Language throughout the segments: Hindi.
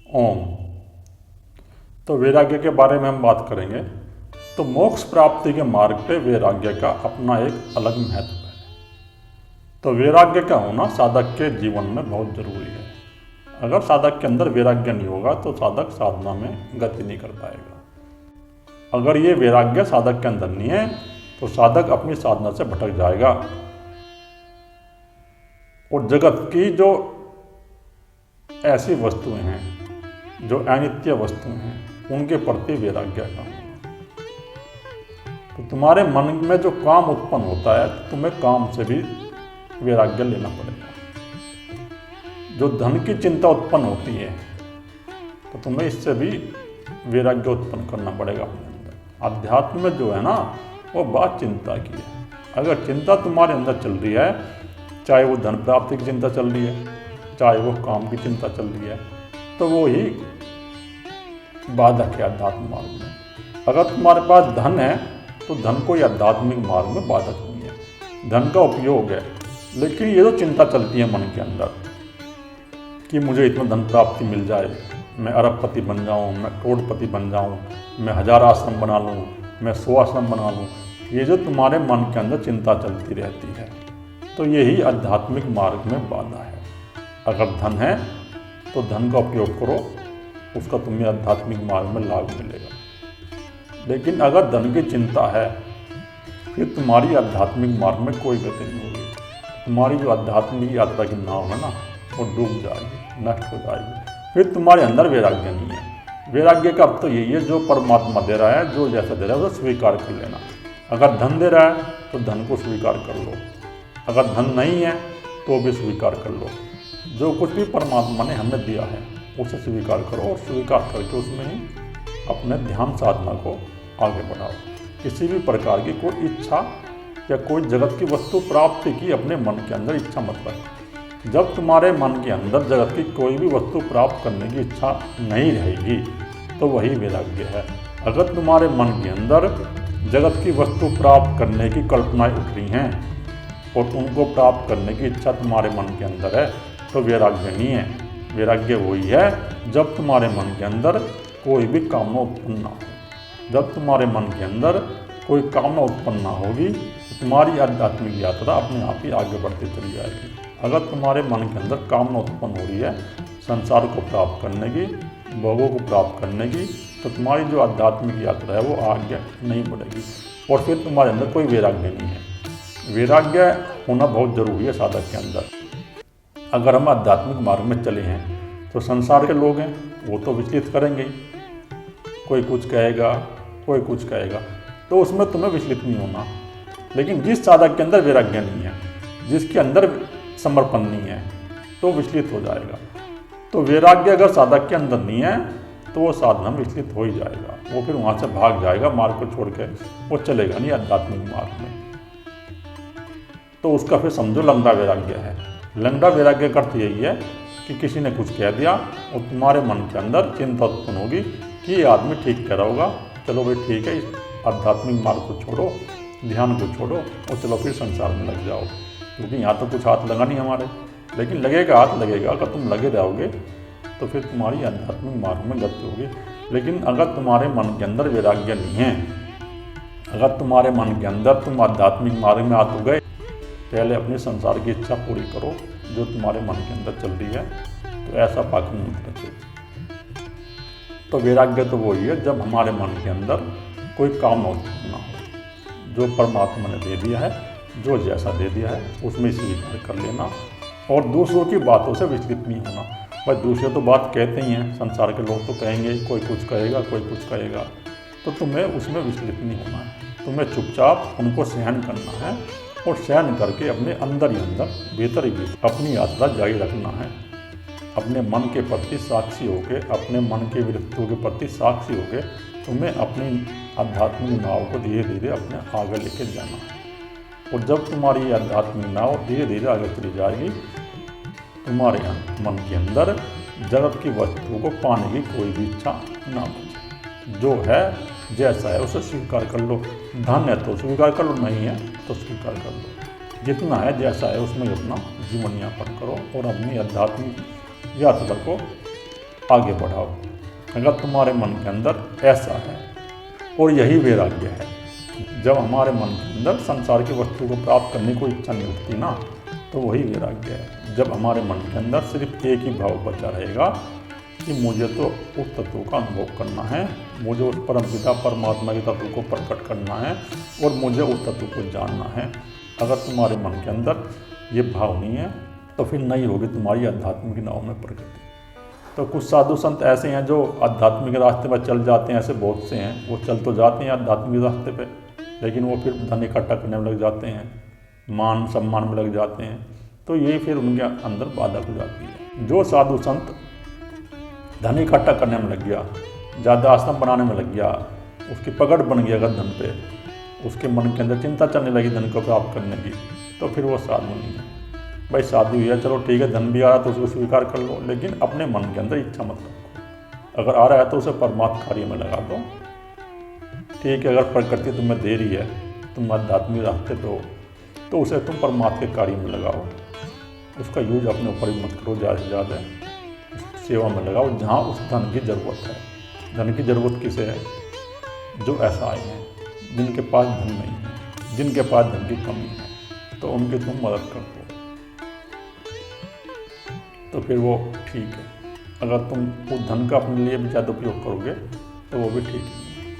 ओम। तो वैराग्य के बारे में हम बात करेंगे। तो मोक्ष प्राप्ति के मार्ग पे वैराग्य का अपना एक अलग महत्व है। तो वैराग्य का होना साधक के जीवन में बहुत जरूरी है। अगर साधक के अंदर वैराग्य नहीं होगा तो साधक साधना में गति नहीं कर पाएगा। अगर ये वैराग्य साधक के अंदर नहीं है तो साधक अपनी साधना से भटक जाएगा और जगत की जो ऐसी वस्तुएं हैं, जो अनित्य वस्तुएं हैं, उनके प्रति वैराग्य का होना। तो तुम्हारे मन में जो काम उत्पन्न होता है तो तुम्हें काम से भी वैराग्य लेना पड़ेगा। जो धन की चिंता उत्पन्न होती है तो तुम्हें इससे भी वैराग्य उत्पन्न करना पड़ेगा अपने अंदर। अध्यात्म में जो है ना, वो बात चिंता की है। अगर चिंता तुम्हारे अंदर चल रही है, चाहे वो धन प्राप्ति की चिंता चल रही है, चाहे वो काम की चिंता चल रही है, तो वो ही बाधक है अध्यात्म मार्ग में। अगर तुम्हारे पास धन है तो धन कोई आध्यात्मिक मार्ग में बाधक नहीं है, धन का उपयोग है। लेकिन ये जो चिंता चलती है मन के अंदर कि मुझे इतना धन प्राप्ति मिल जाए, मैं अरबपति बन जाऊँ, मैं करोड़पति बन जाऊँ, मैं 1000 आश्रम बना लूँ, मैं 100 आश्रम बना लूँ, ये जो तुम्हारे मन के अंदर चिंता चलती रहती है तो यही आध्यात्मिक मार्ग में बाधा है। अगर धन है तो धन का उपयोग करो, उसका तुम्हें आध्यात्मिक मार्ग में लाभ मिलेगा। लेकिन अगर धन की चिंता है फिर तुम्हारी आध्यात्मिक मार्ग में कोई गति नहीं होगी। तुम्हारी जो आध्यात्मिक यात्रा की नाव है ना, वो डूब जाएगी, नष्ट हो जाएगी। फिर तुम्हारे अंदर वैराग्य नहीं है। वैराग्य का अर्थ तो यही है, जो परमात्मा दे रहा है, जो जैसा दे रहा है उसे स्वीकार कर लेना। अगर धन दे रहा है तो धन को स्वीकार कर लो, अगर धन नहीं है तो भी स्वीकार कर लो। जो कुछ भी परमात्मा ने हमें दिया है उसे स्वीकार करो और स्वीकार करके उसमें ही अपने ध्यान साधना को आगे बढ़ाओ। किसी भी प्रकार की कोई इच्छा या कोई जगत की वस्तु प्राप्ति की अपने मन के अंदर इच्छा मत रखो। जब तुम्हारे मन के अंदर जगत की कोई भी वस्तु प्राप्त करने की इच्छा नहीं रहेगी तो वही वैराग्य है। अगर तुम्हारे मन के अंदर जगत की वस्तु प्राप्त करने की कल्पनाएं उठ रही हैं और उनको प्राप्त करने की इच्छा तुम्हारे मन के अंदर है तो वैराग्य नहीं है। वैराग्य वही है जब तुम्हारे मन के अंदर कोई भी कामना उत्पन्न ना हो। जब तुम्हारे मन के अंदर कोई कामना उत्पन्न ना होगी तो तुम्हारी आध्यात्मिक यात्रा अपने आप ही आगे बढ़ती चली जाएगी। अगर तुम्हारे मन के अंदर कामना उत्पन्न हो रही है संसार को प्राप्त करने की, भोगों को प्राप्त करने की, तो तुम्हारी जो आध्यात्मिक यात्रा है वो आगे नहीं बढ़ेगी और फिर तुम्हारे अंदर कोई वैराग्य नहीं है। वैराग्य होना बहुत ज़रूरी है साधक के अंदर। अगर हम आध्यात्मिक मार्ग में चले हैं तो संसार के लोग हैं वो तो विचलित करेंगे ही, कोई कुछ कहेगा, कोई कुछ कहेगा, तो उसमें तुम्हें विचलित नहीं होना। लेकिन जिस साधक के अंदर वैराग्य नहीं है, जिसके अंदर समर्पण नहीं है, तो विचलित हो जाएगा। तो वैराग्य अगर साधक के अंदर नहीं है तो वो साधना में विचलित हो ही जाएगा, वो फिर वहाँ से भाग जाएगा, मार्ग को छोड़ के वो चलेगा नहीं आध्यात्मिक मार्ग में। तो उसका फिर समझो लंगड़ा वैराग्य है। लंगड़ा वैराग्य का अर्थ यही है कि किसी ने कुछ कह दिया और तुम्हारे मन के अंदर चिंता उत्पन्न होगी कि ये आदमी ठीक कह रहा होगा, चलो भाई ठीक है, इस आध्यात्मिक मार्ग को छोड़ो, ध्यान को छोड़ो और चलो फिर संसार में लग जाओ, क्योंकि यहाँ तो कुछ हाथ लगा नहीं हमारे। लेकिन लगेगा, हाथ लगेगा। अगर तुम लगे रहोगे तो फिर तुम्हारी आध्यात्मिक मार्ग में गति होगी। लेकिन अगर तुम्हारे मन के अंदर वैराग्य नहीं है, अगर तुम्हारे मन के अंदर तुम आध्यात्मिक मार्ग में आ तो गए, पहले अपनी संसार की इच्छा पूरी करो जो तुम्हारे मन के अंदर चल रही है, तो ऐसा पाखंड मत रखो। तो वैराग्य तो वही है जब हमारे मन के अंदर कोई कामना उत्पन्न ना हो। जो परमात्मा ने दे दिया है, जो जैसा दे दिया है उसमें स्वीकार कर लेना और दूसरों की बातों से विचलित नहीं होना। भाई दूसरे तो बात कहते ही हैं, संसार के लोग तो कहेंगे, कोई कुछ कहेगा, कोई कुछ कहेगा, तो तुम्हें उसमें विचलित नहीं होना है। तुम्हें चुपचाप उनको सहन करना है और सहन करके अपने अंदर ही अंदर, भीतर ही भीतर अपनी यात्रा जारी रखना है। अपने मन के प्रति साक्षी होकर, अपने मन के वृत्तियों के प्रति साक्षी होकर तुम्हें अपनी आध्यात्मिक नाव को धीरे धीरे अपने आगे लेके जाना है। और जब तुम्हारी आध्यात्मिक नाव धीरे धीरे आगे चली जाएगी, तुम्हारे मन के अंदर जगत की वस्तुओं को पाने की कोई भी इच्छा ना बचे। जो है जैसा है उसे स्वीकार कर लो। धन है तो स्वीकार कर लो, नहीं है तो स्वीकार कर लो। जितना है जैसा है उसमें अपना जीवन यापन करो और अपनी आध्यात्मिक यात्रा को आगे बढ़ाओ। अगर तुम्हारे मन के अंदर ऐसा है, और यही वैराग्य है, जब हमारे मन के अंदर संसार की वस्तु को प्राप्त करने को इच्छा नहीं उठती ना, तो वही वैराग्य है। जब हमारे मन के अंदर सिर्फ एक ही भाव बचा रहेगा कि मुझे तो उस तत्व का अनुभव करना है, मुझे उस परम पिता परमात्मा के तत्व को प्रकट करना है और मुझे उस तत्व को जानना है। अगर तुम्हारे मन के अंदर ये भाव नहीं है तो फिर नहीं होगी तुम्हारी आध्यात्मिक नाव में प्रगति। तो कुछ साधु संत ऐसे हैं जो आध्यात्मिक रास्ते पर चल जाते हैं, ऐसे बहुत से हैं, वो चल तो जाते हैं आध्यात्मिक रास्ते पे, लेकिन वो फिर धन इकट्ठा करने में लग जाते हैं, मान सम्मान में लग जाते हैं, तो ये फिर उनके अंदर बाधा हो जाती है। जो साधु संत धन इकट्ठा करने में लग गया, ज़्यादा आश्रम बनाने में लग गया, उसकी पकड़ बन गया अगर धन पे, उसके मन के अंदर चिंता चलने लगी धन को प्राप्त करने की, तो फिर वो साधु नहीं है। भाई शादी हुई है, चलो ठीक है, धन भी आ रहा तो उसको स्वीकार कर लो, लेकिन अपने मन के अंदर इच्छा मत रखो। अगर आ रहा है तो उसे परमात्मा कार्य में लगा दो। ठीक है, अगर प्रकृति तुम्हें दे रही है, तुम आध्यात्मिक रास्ते पे हो, तो उसे तुम परमात्मा के कार्य में लगाओ। उसका यूज अपने ऊपर ही मत करो, ज़्यादा से ज़्यादा सेवा में लगाओ जहाँ उस धन की ज़रूरत है। धन की ज़रूरत किसे है? जो ऐसा आए हैं जिनके पास धन नहीं है, जिनके पास धन की कमी है, तो उनकी तुम मदद कर दो, तो फिर वो ठीक है। अगर तुम उस धन का अपने लिए भी ज़्यादा उपयोग करोगे तो वो भी ठीक नहीं है।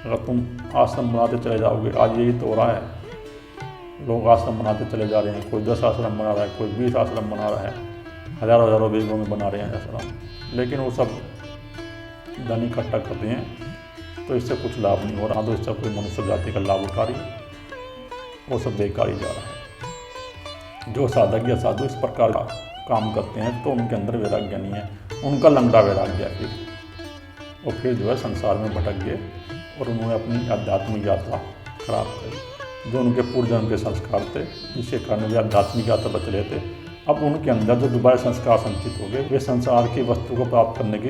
अगर तुम आश्रम बनाते चले जाओगे, आज यही तो हो रहा है, लोग आश्रम बनाते चले जा रहे हैं, कोई 10 आश्रम बना रहा है, कोई 20 आश्रम बना रहा है, हज़ारों हज़ारों बीघों में बना रहे हैं आश्रम, लेकिन वो सब धन इकट्ठा कर रहे हैं, तो इससे कुछ लाभ नहीं हो रहा। तो इससे कोई मनुष्य जाति का लाभ उठा रही है, वो सब बेकार ही जा रहा है। जो साधक या साधु इस प्रकार का काम करते हैं तो उनके अंदर वैराग्य नहीं है, उनका लंगड़ा वैराग्य है फिर। और फिर जो है संसार में भटक गए और उन्होंने अपनी आध्यात्मिक यात्रा खराब करी। जो उनके पूर्व जन्म के संस्कार थे, जिसके कारण वे आध्यात्मिक यात्रा पर चले थे, अब उनके अंदर जो दोबारा संस्कार संचित हो गए, वे संसार की वस्तु को प्राप्त करने की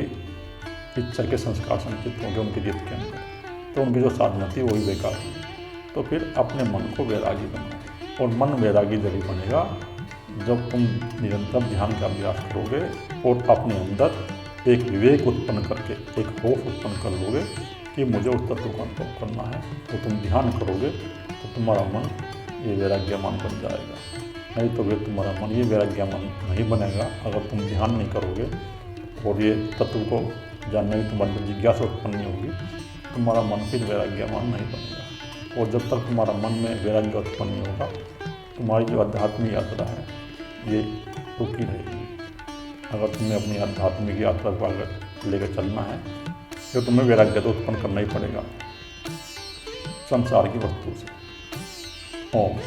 इच्छा के संस्कार संचित हो गए उनके चित्त के अंदर, तो उनकी जो साधना थी वही बेकार थी। तो फिर अपने मन को वैरागी बनाओ, और मन वैरागी जरूर बनेगा जब तुम निरंतर ध्यान का अभ्यास करोगे और अपने अंदर एक विवेक उत्पन्न करके, एक होश उत्पन्न कर लोगे कि मुझे उस तत्व को अनुभव करना है। तो तुम ध्यान करोगे तो तुम्हारा मन ये वैराग्यमान बन जाएगा। नहीं तो फिर तुम्हारा मन ये वैराग्यमान नहीं बनेगा। अगर तुम ध्यान नहीं करोगे और ये तत्व को जानने की तुम्हारे अंदर जिज्ञासा उत्पन्न नहीं होगी, तुम्हारा मन फिर वैराग्यमान नहीं बनेगा। और जब तक तुम्हारा मन में वैराग्य उत्पन्न नहीं होगा, तुम्हारी जो आध्यात्मिक यात्रा है ये रुकी रहेगी। अगर तुम्हें अपनी आध्यात्मिक यात्रा को आगे लेकर चलना है तो तुम्हें वैराग्य तो उत्पन्न करना ही पड़ेगा संसार की वस्तु से। ओम।